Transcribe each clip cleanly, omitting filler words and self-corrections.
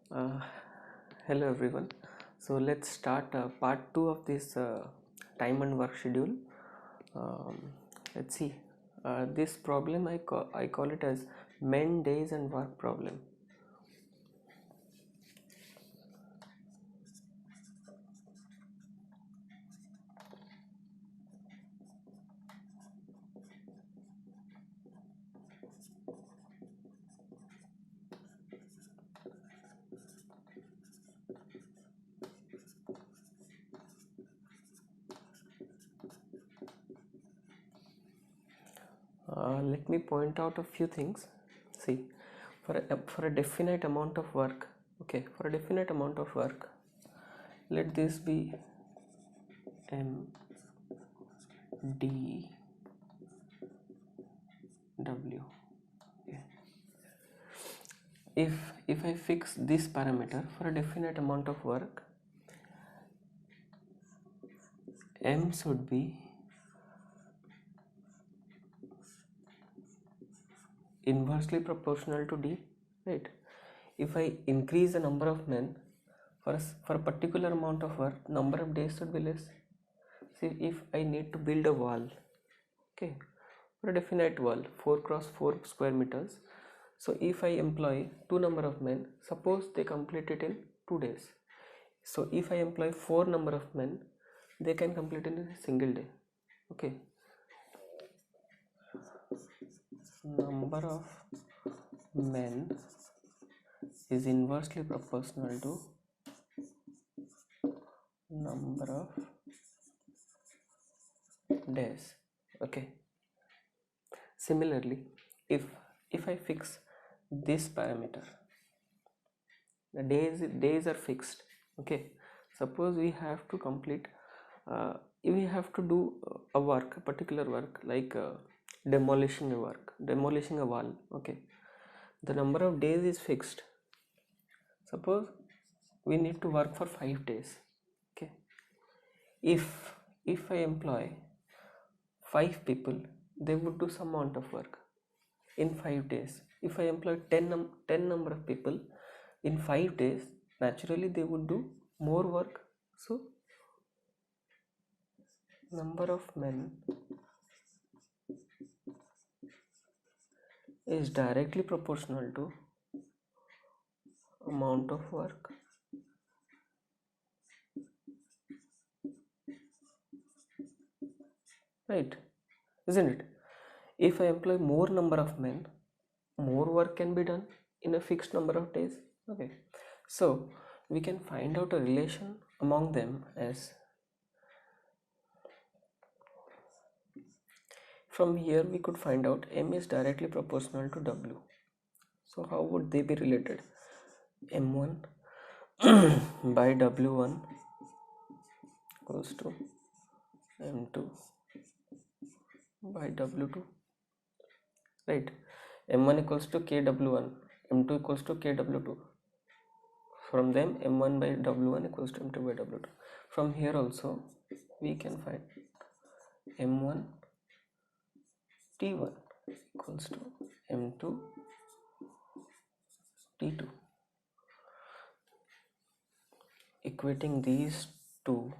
Uh, Hello everyone. So let's start part 2 of this time and work schedule. Um, let's see. This problem I call it as men days and work problem. Let me point out a few things. See, for a definite amount of work, okay, for a definite amount of work, let this be M D W. Okay. If I fix this parameter for a definite amount of work, M should be inversely proportional to D, right? If I increase the number of men for a particular amount of work, number of days should be less. See, if I need to build a wall, okay, for a definite wall, 4 cross 4 square meters, so if I employ two number of men, suppose they complete it in 2 days. So if I employ 4 number of men, they can complete it in a single day. Okay, number of men is inversely proportional to number of days. Okay, similarly, if I fix this parameter, the days are fixed. Okay, suppose we have to complete we have to do a work, a particular work, like demolishing a wall. Okay, the number of days is fixed. Suppose we need to work for 5 days. Okay, if I employ 5 people, they would do some amount of work in 5 days. If I employ 10 number of people in 5 days, naturally they would do more work. So number of men is directly proportional to amount of work. Right, isn't it? If I employ more number of men, more work can be done in a fixed number of days. Okay, so we can find out a relation among them as, from here we could find out M is directly proportional to W. So how would they be related? M1 by W1 equals to M2 by W2, right? M1 equals to KW1, M2 equals to KW2. From them, M1 by W1 equals to M2 by W2. From here also we can find M1 T1 equals to M2 T2. Equating these two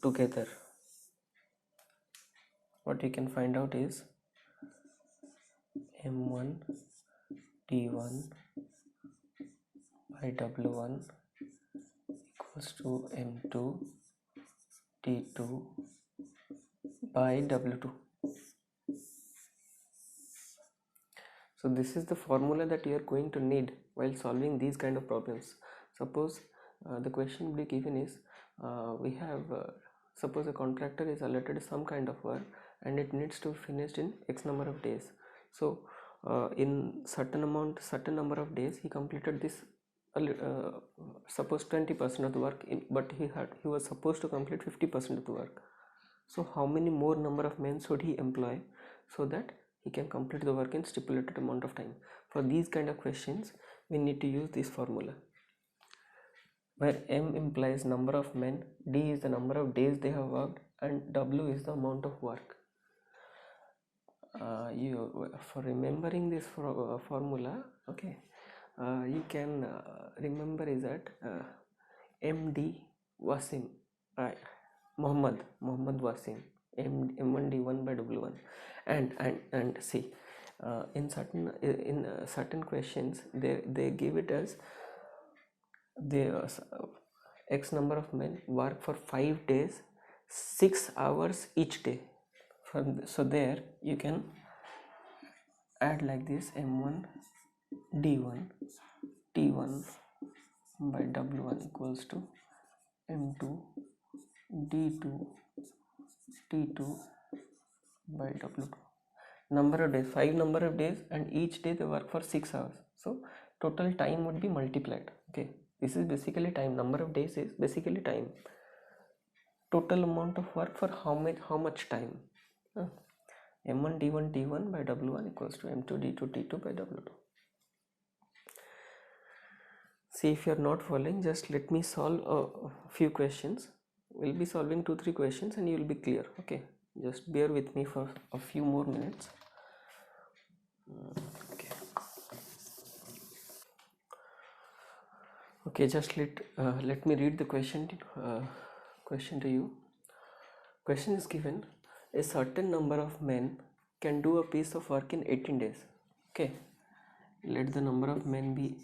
together, what you can find out is M1 T1 by W1 equals to M2 T2 by W2. So this is the formula that you are going to need while solving these kind of problems. Suppose the question will be given is, we have suppose a contractor is allotted some kind of work and it needs to be finished in X number of days. So in certain number of days he completed this, suppose 20% of the work but he was supposed to complete 50% of the work. So how many more number of men should he employ so that he can complete the work in stipulated amount of time? For these kind of questions we need to use this formula, where M implies number of men, D is the number of days they have worked, and W is the amount of work. For remembering this formula, okay, you can remember is that MD Wasim, Muhammad Wasim, M1 D1 by W1, and see, in certain questions they give it as the X number of men work for 5 days, 6 hours each day. So there you can add like this: M1 D1 T1 by W1 equals to M2 D2 T2 by W2. Number of days, 5 number of days, and each day they work for 6 hours. So total time would be multiplied. Okay, this is basically time. Number of days is basically time. Total amount of work for how much time? M1 D1 T1 by W1 equals to M2 D2 T2 by W2. See, if you are not following, just let me solve a few questions. We'll be solving 2-3 questions and you will be clear. Okay, just bear with me for a few more minutes. Okay, just let me read the question to you. Question is given: a certain number of men can do a piece of work in 18 days. Okay, let the number of men be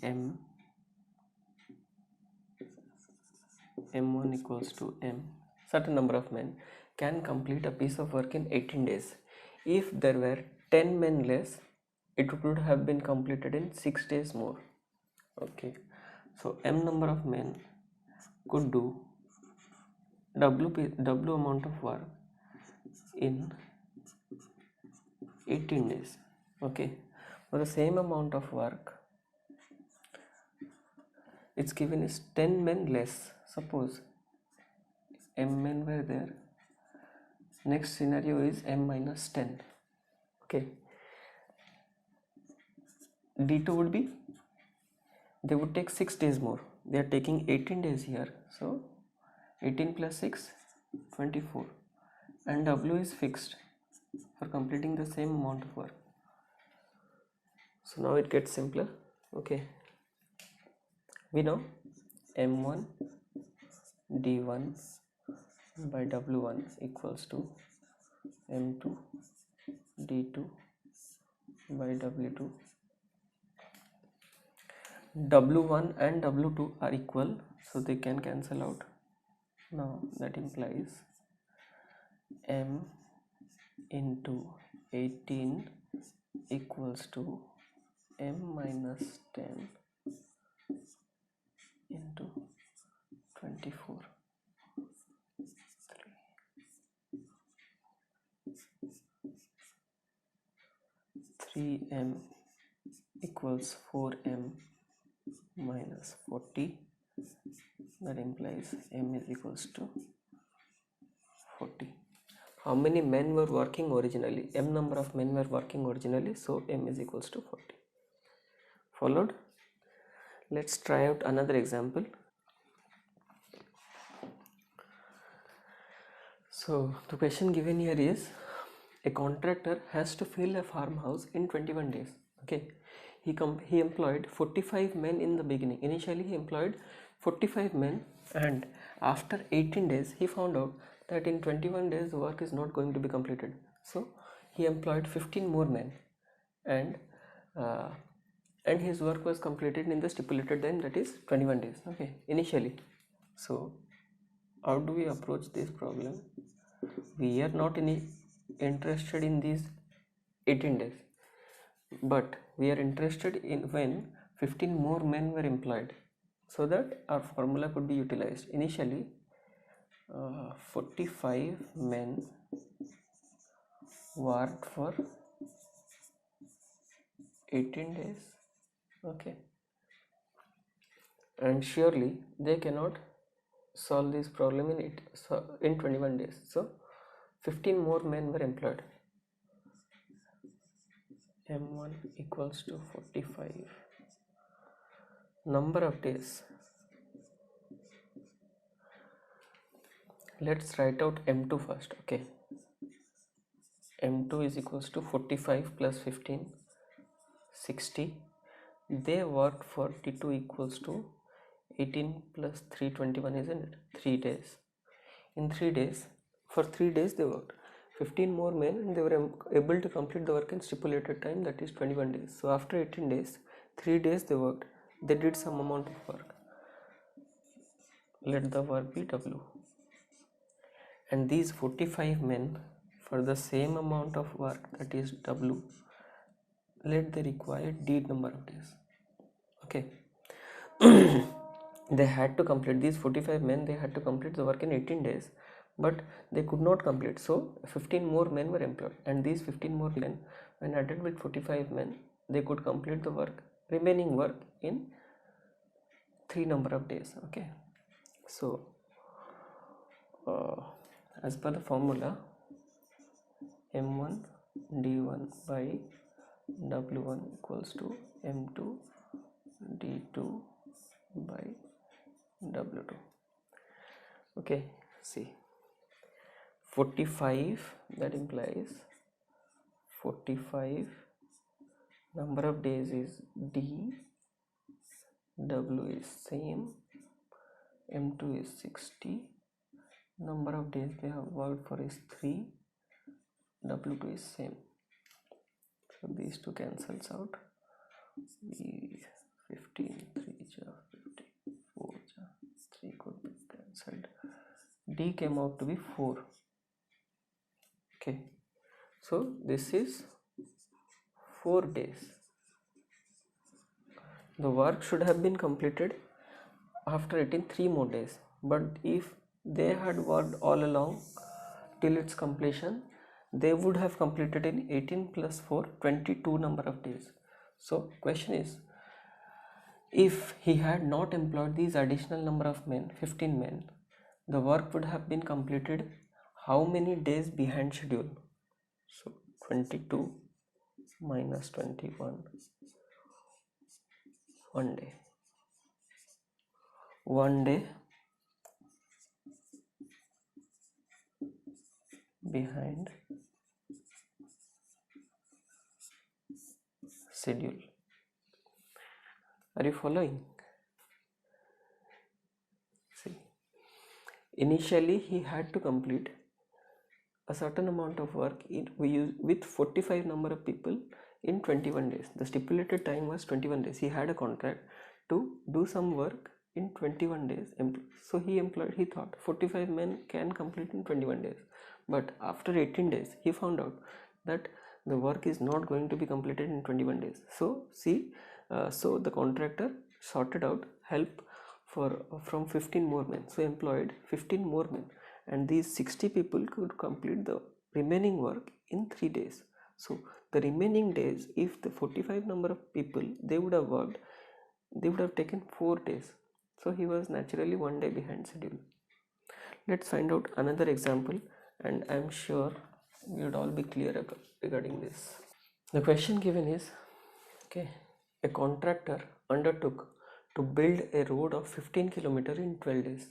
M1 equals to M. Certain number of men can complete a piece of work in 18 days. If there were 10 men less, it would have been completed in 6 days more. Okay, so M number of men could do W amount of work in 18 days. Okay, for the same amount of work, it's given is 10 men less. Suppose M men were there. Next scenario is M minus 10. Okay, D2 would be, they would take 6 days more. They are taking 18 days here, so 18 plus 6, 24, and W is fixed for completing the same amount of work. So now it gets simpler. Okay, we know M1 D1 by W1 equals to M2 D2 by W2. W1 and W2 are equal, so they can cancel out. Now that implies M into 18 equals to M minus 10 into 24. 3M equals 4M minus 40. That implies M is equals to 40. How many men were working originally? M number of men were working originally, so M is equals to 40. Followed? Let's try out another example. So the question given here is, a contractor has to fill a farmhouse in 21 days. Okay, he employed 45 men in the beginning. Initially he employed 45 men, and after 18 days he found out that in 21 days the work is not going to be completed. So he employed 15 more men, and his work was completed in the stipulated time, that is 21 days. Okay, initially. So how do we approach this problem? We are not interested in these 18 days, but we are interested in when 15 more men were employed, so that our formula could be utilized. Initially 45 men worked for 18 days. Okay, and surely they cannot solve this problem in 21 days, so 15 more men were employed. M1 equals to 45. Number of days, let's write out M2 first. Okay, M2 is equals to 45 plus 15, 60. they worked for T2 equals to 18 plus 3, 21, isn't it? 3 days. In 3 days, for 3 days they worked. 15 more men, and they were able to complete the work in stipulated time, that is 21 days. So after 18 days, 3 days they worked, they did some amount of work. Let the work be W. And these 45 men, for the same amount of work, that is W, let the required D number of days. Okay. They had to complete, these 45 men, they had to complete the work in 18 days, but they could not complete. So 15 more men were employed, and these 15 more men, when added with 45 men, they could complete the work, remaining work, in 3 number of days. Okay. So as per the formula, M1 D1 by W1 equals to M2 D2 by W2. Okay, see, 45, that implies 45 number of days is D, W is same, M2 is 60, number of days they have worked for is 3, W2 is same. So these two cancels out. 15, 3 ja 50, 4 ja 3 could be cancelled. D came out to be 4. Okay, so this is 4 days. The work should have been completed after 18 3 more days, but if they had worked all along till its completion, they would have completed in 18 plus 4, 22 number of days. So question is, if he had not employed these additional number of men, 15 men, the work would have been completed how many days behind schedule? So 22 minus 21, 1 day. 1 day behind schedule. Are you following? See, initially he had to complete a certain amount of work with 45 number of people in 21 days. The stipulated time was 21 days. He had a contract to do some work in 21 days. So he thought 45 men can complete in 21 days. But after 18 days, he found out that the work is not going to be completed in 21 days. So so the contractor sorted out help from 15 more men. So employed 15 more men, and these 60 people could complete the remaining work in 3 days. So the remaining days, if the 45 number of people they would have worked, they would have taken 4 days. So he was naturally 1 day behind schedule. Let's find out another example, and I'm sure we would all be clear regarding this. The question given is, okay, a contractor undertook to build a road of 15 km in 12 days.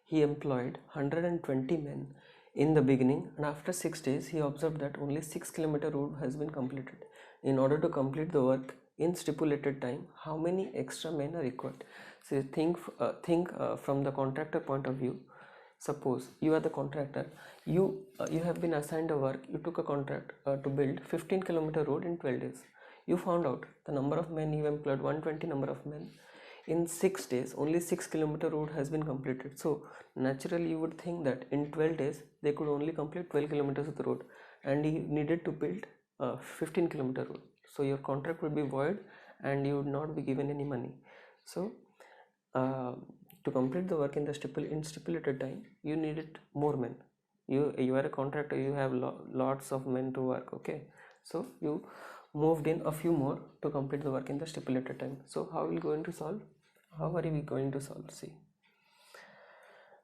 He employed 120 men in the beginning, and after 6 days he observed that only 6 km road has been completed. In order to complete the work in stipulated time, how many extra men are required? So think from the contractor point of view. Suppose you are the contractor, you have been assigned a work, you took a contract to build 15 km road in 12 days. You found out the number of men you employed, 120 number of men. In 6 days, only 6 km road has been completed. So naturally you would think that in 12 days they could only complete 12 kilometers of the road, and you needed to build 15 km road. So your contract would be void and you would not be given any money. So to complete the work in the stipulated time, you needed more men. You are a contractor, you have lots of men to work. Okay, so you moved in a few more to complete the work in the stipulated time. So how are we going to solve? How are we going to solve? See,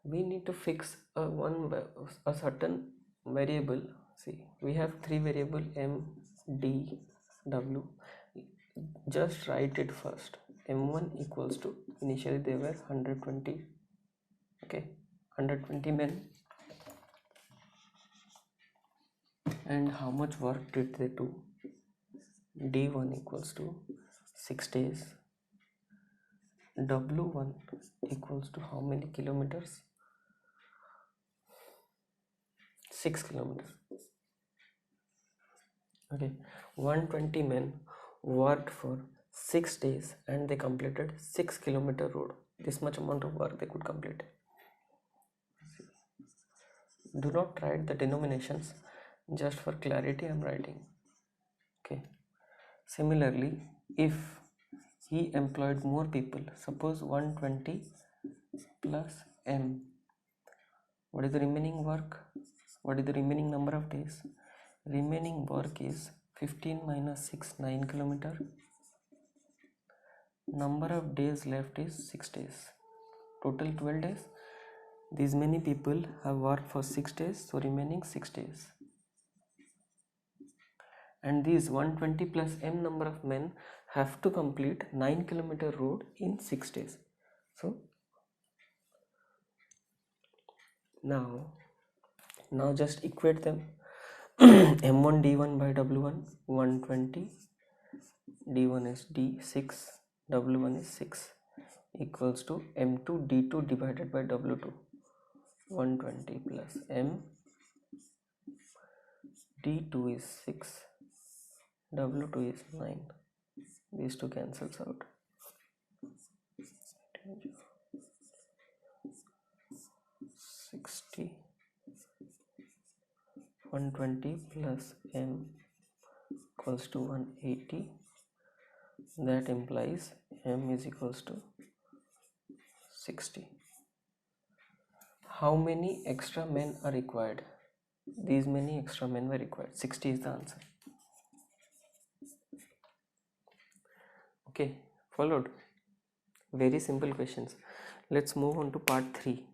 we need to fix a certain variable. See, we have 3 variable M, D, W. Just write it first. M1 equals to, initially they were 120. Okay, 120 men, and how much work did they do? D1 equals to 6 days. W1 equals to how many kilometers? 6 kilometers. Okay, 120 men worked for 6 days and they completed 6-kilometer road. This much amount of work they could complete. Do not write the denominations, just for clarity I am writing. Okay. Similarly, if he employed more people, suppose 120 plus m, what is the remaining work? What is the remaining number of days? Remaining work is 15 minus 6, 9 kilometer. Number of days left is 6 days. Total 12 days. These many people have worked for 6 days, so remaining 6 days. And these 120 plus m number of men have to complete 9-kilometer road in 6 days. So now just equate them. M1 D1 by W1, 120, D1 is D6, W1 is 6, equals to M2 D2 divided by W2, 120 plus M, D2 is 6, W2 is 9. These two cancels out. 60, 120 plus M equals to 180. That implies M is equals to 60. How many extra men are required? These many extra men were required. 60 is the answer. Okay, followed. Very simple questions. Let's move on to part 3.